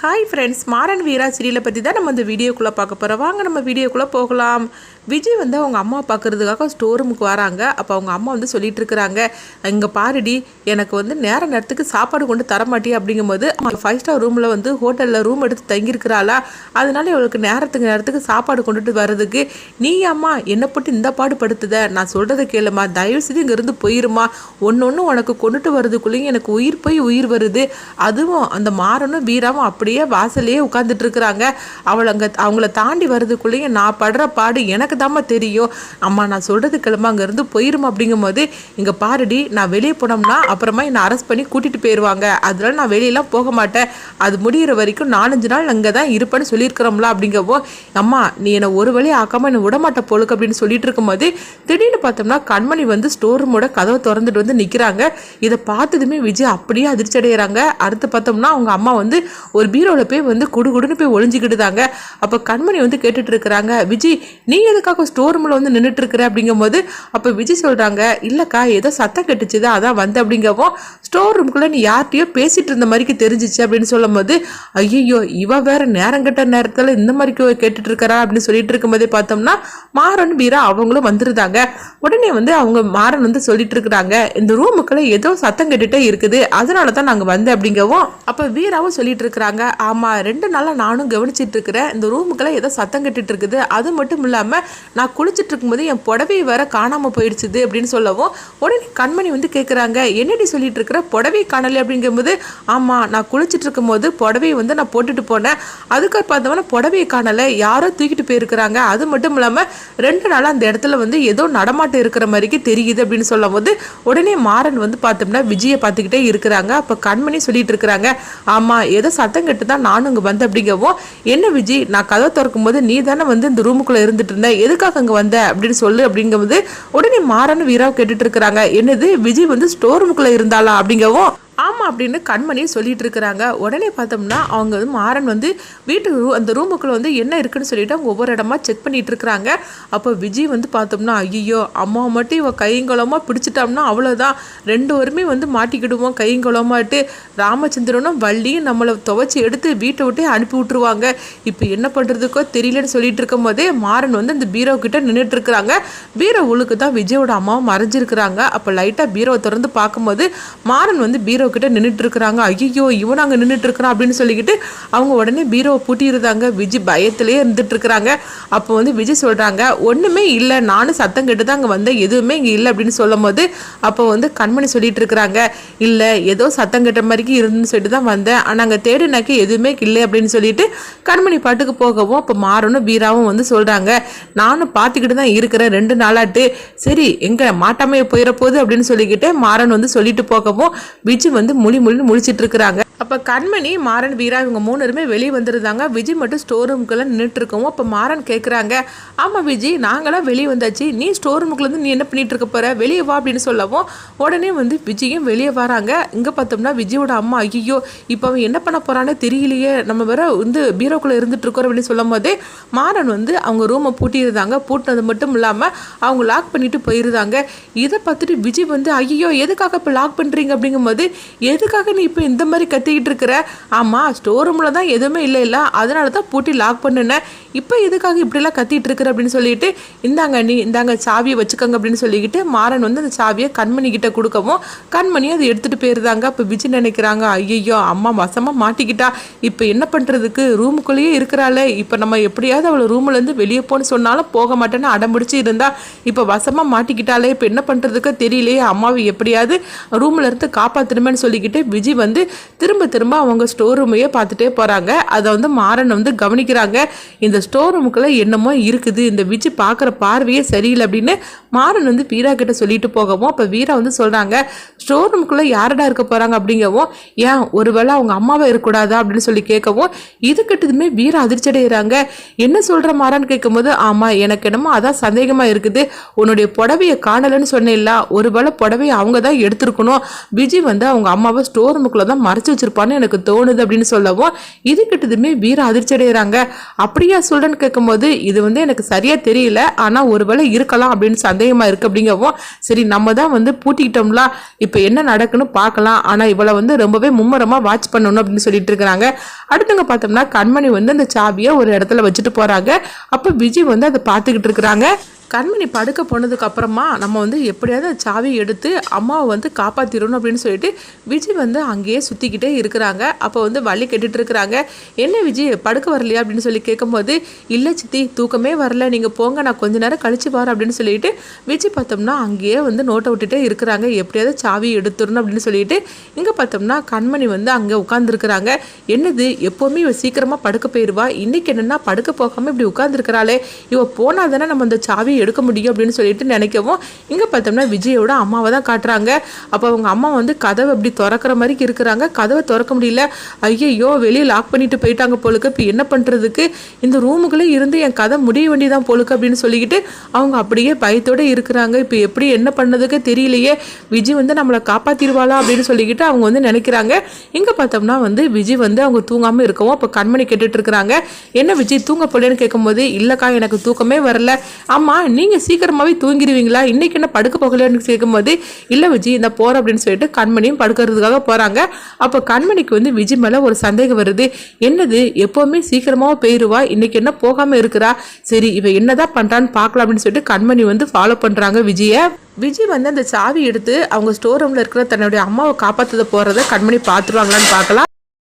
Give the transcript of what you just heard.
Hi friends, Maran வீரா சீரியலை பற்றி தான் நம்ம இந்த வீடியோக்குள்ளே பார்க்க போகிறோம். வாங்க நம்ம வீடியோக்குள்ளே போகலாம். விஜய் வந்து அவங்க அம்மா பார்க்குறதுக்காக ஸ்டோர் ரூமுக்கு வராங்க. அப்போ அவங்க அம்மா வந்து சொல்லிட்டு இருக்கிறாங்க, இங்கே பாருடி, எனக்கு வந்து நேரத்துக்கு சாப்பாடு கொண்டு தரமாட்டி அப்படிங்கும்போது 5 ஸ்டார் ரூமில் வந்து ஹோட்டலில் ரூம் எடுத்து தங்கியிருக்கிறாளா, அதனால இவளுக்கு நேரத்துக்கு சாப்பாடு கொண்டுட்டு வர்றதுக்கு நீ அம்மா என்னை போட்டு இந்த பாடு படுத்துத, நான் சொல்கிறத கேளுமா, தயவு செய்து இங்கேருந்து போயிருமா, ஒன்று உனக்கு கொண்டுட்டு வர்றதுக்குள்ளேயும் எனக்கு உயிர் போய் உயிர் வருது. அதுவும் அந்த மாறனும் வீராவும் அப்படியே வாசலையே உட்காந்துட்டு இருக்கிறாங்க. அவங்கள தாண்டி வர்றதுக்குள்ளேயும் நான் படுற பாடு எனக்கு தாம்மா தெரியும். அம்மா நான் சொல்கிறது கிளம்ப அங்கேருந்து போயிருமா அப்படிங்கும்போது, இங்கே பாருடி, நான் வெளியே போனோம்னா அப்புறமா என்னை அரெஸ்ட் பண்ணி கூட்டிகிட்டு போயிடுவாங்க, அதனால நான் வெளியெல்லாம் போக மாட்டேன், அது முடிகிற வரைக்கும் 4-5 நாள் அங்கே தான் இருப்பேன்னு சொல்லியிருக்கிறோம்ல அப்படிங்கப்போ, அம்மா நீ என்னை ஒரு வழி ஆக்காமல் என்னை விடமாட்ட போலுக்கு அப்படின்னு சொல்லிட்டு இருக்கும்போது திடீர்னு பார்த்தோம்னா கண்மணி வந்து ஸ்டோர் ரூமோட கதவை திறந்துட்டு வந்து நிற்கிறாங்க. இதை பார்த்ததுமே விஜய் அப்படியே அதிர்ச்சி அடைகிறாங்க. அடுத்து பார்த்தோம்னா அவங்க அம்மா வந்து ஒரு பீரோவில் போய் வந்து குடுகுடுன்னு போய் ஒளிஞ்சிக்கிட்டுதாங்க. அப்போ கண்மணி வந்து கேட்டுட்டு இருக்கிறாங்க, விஜய் நீ எதுக்காக ஸ்டோர் ரூமில் வந்து நின்றுட்டு இருக்கிற அப்படிங்கும்போது, அப்போ விஜய் சொல்கிறாங்க, இல்லைக்கா ஏதோ சத்தம் கட்டுச்சுதான் அதான் வந்து அப்படிங்கவும், ஸ்டோர் ரூமுக்குள்ளே நீ யார்கிட்டயோ பேசிட்டு இருந்த மாதிரிக்கு தெரிஞ்சிச்சு அப்படின்னு சொல்லும் போது, ஐயோ இவ வேற நேரங்கட்ட நேரத்தில் இந்த மாதிரி கேட்டுட்டு இருக்கிறா அப்படின்னு சொல்லிட்டு இருக்கும்போதே பார்த்தோம்னா மாறன் வீரா அவங்களும் வந்துருந்தாங்க. உடனே வந்து அவங்க மாறன் வந்து சொல்லிட்டு இருக்கிறாங்க, இந்த ரூமுக்குள்ள ஏதோ சத்தம் கேட்டுட்டே இருக்குது, அதனால தான் நாங்கள் வந்தேன் அப்படிங்கவும், அப்போ வீராவும் சொல்லிட்டு இருக்கிறாங்க, ஆமாம் 2 நாளாக நானும் கவனிச்சிட்டு இருக்கிறேன், இந்த ரூமுக்கெல்லாம் ஏதோ சத்தம் கட்டிட்டு இருக்குது, அது மட்டும் இல்லாமல் நான் குளிச்சுட்டு இருக்கும்போது என் புடவை வேற காணாமல் போயிடுச்சுது அப்படின்னு சொல்லவும், உடனே கண்மணி வந்து கேட்குறாங்க, என்னடி சொல்லிட்டு இருக்கிற, புடவை காணலை அப்படிங்கும்போது, ஆமாம் நான் குளிச்சுட்டு இருக்கும்போது புடவையை வந்து நான் போட்டுட்டு போனேன், அதுக்கு பார்த்தோம்னா புடவையை காணலை, யாரோ தூக்கிட்டு போயிருக்கிறாங்க, அது மட்டும் இல்லாமல் 2 நாளாக அந்த இடத்துல வந்து ஏதோ நடமாட்டம் இருக்கிற மாதிரிக்கு தெரியுது அப்படின்னு சொல்லும் போது, உடனே மாறன் வந்து பார்த்தோம்னா விஜயை பார்த்துக்கிட்டே இருக்கிறாங்க. அப்போ கண்மணி சொல்லிட்டு இருக்கிறாங்க, ஆமாம் ஏதோ சத்தம் கட்டு தான் நானும் இங்கே வந்து அப்படிங்கவும், என்ன விஜய் நான் கதை திறக்கும் போது நீ தானே வந்து இந்த ரூமுக்குள்ளே இருந்துட்டு இருந்த, எதுக்காக அங்கே வந்த அப்படின்னு சொல்லு அப்படிங்கும்போது, உடனே மாறன் வீராவை கேட்டுட்டு இருக்கிறாங்க, என்னது விஜய் வந்து ஸ்டோர் ரூமுக்குள்ளே இருந்தாளா அப்படிங்கவும், ஆமாம் அப்படின்னு கண்மணி சொல்லிட்டு இருக்கிறாங்க. உடனே பார்த்தோம்னா அவங்க வந்து மாறன் வந்து வீட்டுக்கு அந்த ரூமுக்குள்ளே வந்து என்ன இருக்குன்னு சொல்லிட்டு அவங்க ஒவ்வொரு இடமா செக் பண்ணிட்டு இருக்கிறாங்க. அப்போ விஜய் வந்து பார்த்தோம்னா, ஐயோ அம்மாவை மட்டும் இவன் கையங்குளமாக பிடிச்சிட்டோம்னா அவ்வளோதான், 2 பேருமே வந்து மாட்டிக்கிடுவோம் கையங்குளமாட்டு, ராமச்சந்திரனும் வள்ளியும் நம்மளை துவைச்சி எடுத்து வீட்டை விட்டே அனுப்பி விட்டுருவாங்க, இப்போ என்ன பண்ணுறதுக்கோ தெரியலன்னு சொல்லிட்டு இருக்கும் போதே மாறன் வந்து அந்த பீரோ கிட்ட நின்றுட்டு இருக்கிறாங்க. பீரோ உள்ளுக்கு தான் விஜயோட அம்மாவும் மறைஞ்சிருக்கிறாங்க. அப்போ லைட்டாக பீரோவை திறந்து பார்க்கும்போது மாறன் வந்து பீரோ கிட்ட நின்றுட்டு இருக்கிறாங்க. ஐயோ இவன் அங்கே நின்றுட்டு இருக்கிறான் அப்படின்னு சொல்லிக்கிட்டு அவங்க உடனே பீரோவை பூட்டியிருந்தாங்க. விஜய் பயத்திலேயே இருந்துட்டு இருக்கிறாங்க. அப்போ வந்து விஜய் சொல்றாங்க, ஒண்ணுமே இல்லை, நானும் சத்தம் கேட்டு தான் அங்கே வந்தேன், எதுவுமே இங்கே இல்லை அப்படின்னு சொல்லும் போது, அப்போ வந்து கண்மணி சொல்லிட்டு இருக்கிறாங்க, இல்லை ஏதோ சத்தம் கேட்ட மாதிரிக்கு இருந்துன்னு சொல்லிட்டு தான் வந்தேன், ஆனால் அங்கே தேடினாக்கி எதுவுமே இல்லை அப்படின்னு சொல்லிட்டு கண்மணி பாட்டுக்கு போகவும், அப்போ மாறனும் வீராவும் வந்து சொல்றாங்க, நானும் பார்த்துக்கிட்டு தான் இருக்கிறேன் 2 நாளாட்டு, சரி எங்க மாட்டாமைய போயிட போகுது அப்படின்னு சொல்லிக்கிட்டு மாறன் வந்து சொல்லிட்டு போகவும் விஜய் வந்து முழின்னு முழிச்சிட்டு இருக்கிறாங்க. அப்போ கண்மணி மாறன் வீரா இவங்க 3 பேருமே வெளியே வந்துருந்தாங்க. விஜய் மட்டும் ஸ்டோர் ரூமுக்குள்ளே நின்றுட்டு இருக்கவும், அப்போ மாறன் கேட்குறாங்க, ஆமாம் விஜய் நாங்களாம் வெளியே வந்தாச்சு, நீ ஸ்டோர் ரூமுக்குள்ளேருந்து நீ என்ன பண்ணிட்டு இருக்க போற, வெளியே வா அப்படின்னு சொல்லவும், உடனே வந்து விஜயும் வெளியே வராங்க. இங்கே பார்த்தோம்னா விஜயோட அம்மா, ஐயோ இப்போ அவன் என்ன பண்ண போறானே தெரியலையே, நம்ம வேற வந்து பீரோக்குள்ளே இருந்துட்டு இருக்கோம் அப்படின்னு சொல்லும் போதே மாறன் வந்து அவங்க ரூமை பூட்டியிருந்தாங்க. பூட்டினது மட்டும் இல்லாமல் அவங்க லாக் பண்ணிட்டு போயிருந்தாங்க. இதை பார்த்துட்டு விஜய் வந்து, ஐயோ எதுக்காக இப்போ லாக் பண்ணுறீங்க அப்படிங்கும்போது, எதுக்காக நீ இப்போ இந்த மாதிரி கத்திக்கிட்டு இருக்கிற, ஆமாம் ஸ்டோர் ரூமில் தான் எதுவுமே இல்லை, அதனால தான் பூட்டி லாக் பண்ணுனேன், இப்போ எதுக்காக இப்படிலாம் கத்திட்டு இருக்கிற அப்படின்னு சொல்லிட்டு, இந்தாங்க சாவியை வச்சுக்கோங்க அப்படின்னு சொல்லிக்கிட்டு மாறன் வந்து அந்த சாவியை கண்மணி கிட்ட கொடுக்கவும், கண்மணியும் அதை எடுத்துகிட்டு போயிருந்தாங்க. அப்போ விஜய் நினைக்கிறாங்க, ஐயோ அம்மா வசமாக மாட்டிக்கிட்டா, இப்போ என்ன பண்ணுறதுக்கு, ரூமுக்குள்ளேயே இருக்கிறாளே, இப்போ நம்ம எப்படியாவது அவளை ரூம்லேருந்து வெளியே போன்னு சொன்னாலும் போக மாட்டேன்னு அடம்பிடிச்சு இருந்தா, இப்போ வசமாக மாட்டிக்கிட்டாலே, இப்போ என்ன பண்ணுறதுக்கு தெரியலையே, அம்மாவை எப்படியாவது ரூமில் இருந்து காப்பாற்றணுமேன்னு சொல்லிக்கிட்டு விஜய் வந்து திரும்ப அவங்க ஸ்டோர் ரூமையே பார்த்துட்டே போகிறாங்க. அதை வந்து மாறன் வந்து கவனிக்கிறாங்க, இந்த ஸ்டோர் ரூமுக்குள்ள என்னமோ இருக்குது, இந்த விஜய் பார்க்குற பார்வையே சரியில்லை அப்படின்னு மாறன் வந்து வீரா கிட்ட சொல்லிட்டு போகவும், அப்போ வீரா வந்து சொல்கிறாங்க, ஸ்டோர் ரூமுக்குள்ளே யாரடா இருக்க போகிறாங்க அப்படிங்கவும், ஏன் ஒருவேளை அவங்க அம்மாவை இருக்கக்கூடாதா அப்படின்னு சொல்லி கேட்கவும், இது கிட்டதுமே வீரா அதிர்ச்சி அடைகிறாங்க. என்ன சொல்கிற மாறான்னு கேட்கும்போது, ஆமாம் எனக்கு என்னமோ அதான் சந்தேகமாக இருக்குது, உன்னுடைய புடவையை காணலைன்னு சொன்னேன்ல, ஒருவேளை புடவையை அவங்க தான் எடுத்துருக்கணும், விஜய் வந்து அவங்க அம்மாவை ஸ்டோர் ரூமுக்குள்ளே தான் மறைச்சு வச்சிருக்க வச்சிருப்பான்னு எனக்கு தோணுது அப்படின்னு சொல்லவும் இது கிட்டதுமே வீரா அதிர்ச்சி அடைகிறாங்க. அப்படியா சொல்றேன்னு கேட்கும்போது இது வந்து எனக்கு சரியா தெரியல, ஆனா ஒருவேளை இருக்கலாம் அப்படின்னு சந்தேகமா இருக்கு அப்படிங்கவும் சரி நம்ம தான் வந்து பூட்டிக்கிட்டோம்ல, இப்போ என்ன நடக்குன்னு பார்க்கலாம், ஆனா இவளை வந்து ரொம்பவே மும்மரமா வாட்ச் பண்ணணும் அப்படின்னு சொல்லிட்டு இருக்கிறாங்க. அடுத்தவங்க பார்த்தோம்னா கண்மணி வந்து அந்த சாவியை ஒரு இடத்துல வச்சுட்டு போறாங்க. அப்போ விஜய் வந்து அதை பார்த்துக்கிட்டு இருக்கிறாங்க. கண்மணி படுக்க போனதுக்கு அப்புறமா நம்ம வந்து எப்படியாவது சாவி எடுத்து அம்மாவை வந்து காப்பாற்றிடணும் அப்படின்னு சொல்லிட்டு விஜய் வந்து அங்கேயே சுற்றிக்கிட்டே இருக்கிறாங்க. அப்போ வந்து வள்ளி கேட்டுட்டு இருக்கிறாங்க, என்ன விஜய் படுக்க வரலையா அப்படின்னு சொல்லி கேட்கும்போது இல்லை சித்தி தூக்கமே வரல, நீங்கள் போங்க நான் கொஞ்ச நேரம் கழிச்சு வரேன் அப்படின்னு சொல்லிட்டு விஜய் பார்த்தோம்னா அங்கேயே வந்து நோட்டை விட்டுட்டே இருக்கிறாங்க, எப்படியாவது சாவி எடுத்துடணும் அப்படின்னு சொல்லிட்டு. இங்கே பார்த்தோம்னா கண்மணி வந்து அங்கே உட்காந்துருக்குறாங்க. என்னது எப்போவுமே இவ சீக்கிரமாக படுக்க போயிடுவா, இன்னைக்கு என்னென்னா படுக்க போகாமல் இப்படி உட்காந்துருக்கிறாளே, இவ போனால் தானே நம்ம அந்த சாவி எடுக்க முடியும் அப்படின்னு சொல்லிட்டு நினைக்கவும் இங்க பார்த்தோம்னா விஜயோட அம்மாவை தான் காட்டுறாங்க. அப்போ அவங்க அம்மா வந்து கதவை இப்படி திறக்கிற மாதிரி இருக்கிறாங்க. கதவை திறக்க முடியல, ஐயோ வெளியே லாக் பண்ணிட்டு போயிட்டாங்க போலுக்கு, இப்போ என்ன பண்றதுக்கு, இந்த ரூமுக்குள்ளே இருந்து என் கதை முடிய வேண்டியதான் போலுக்கு அப்படின்னு சொல்லிக்கிட்டு அவங்க அப்படியே பயத்தோட இருக்கிறாங்க. இப்போ எப்படி என்ன பண்ணதுக்கு தெரியலையே, விஜய் வந்து நம்மளை காப்பாத்திடுவாளா அப்படின்னு சொல்லிக்கிட்டு அவங்க வந்து நினைக்கிறாங்க. இங்க பார்த்தோம்னா வந்து விஜய் வந்து அவங்க தூங்காம இருக்கவும் அப்போ கண்மணி கேட்டுட்டு இருக்கிறாங்க, என்ன விஜய் தூங்க போலேன்னு கேட்கும்போது இல்லக்கா எனக்கு தூக்கமே வரல. ஆமா நீங்க சீக்கிரமாவே தூங்கிடுவீங்களா, இன்னைக்கு என்ன படுக்க போகலன்னு கேட்கும்போது இல்ல விஜய் இந்த போற அப்படின்னு சொல்லிட்டு கண்மணியும் படுக்கிறதுக்காக போறாங்க. அப்போ கண்மணிக்கு வந்து விஜய் மேல ஒரு சந்தேகம் வருது, என்னது எப்பவுமே சீக்கிரமாவும் போயிருவா, இன்னைக்கு என்ன போகாம இருக்கிறா, சரி இவ என்னதான் பண்றான்னு பார்க்கலாம் அப்படின்னு சொல்லிட்டு கண்மணி வந்து ஃபாலோ பண்றாங்க விஜய. விஜய் வந்து அந்த சாவி எடுத்து அவங்க ஸ்டோர் ரூம்ல இருக்கிற தன்னுடைய அம்மாவை காப்பாற்ற போறதை கண்மணி பார்த்துருவாங்களான்னு பார்க்கலாம்.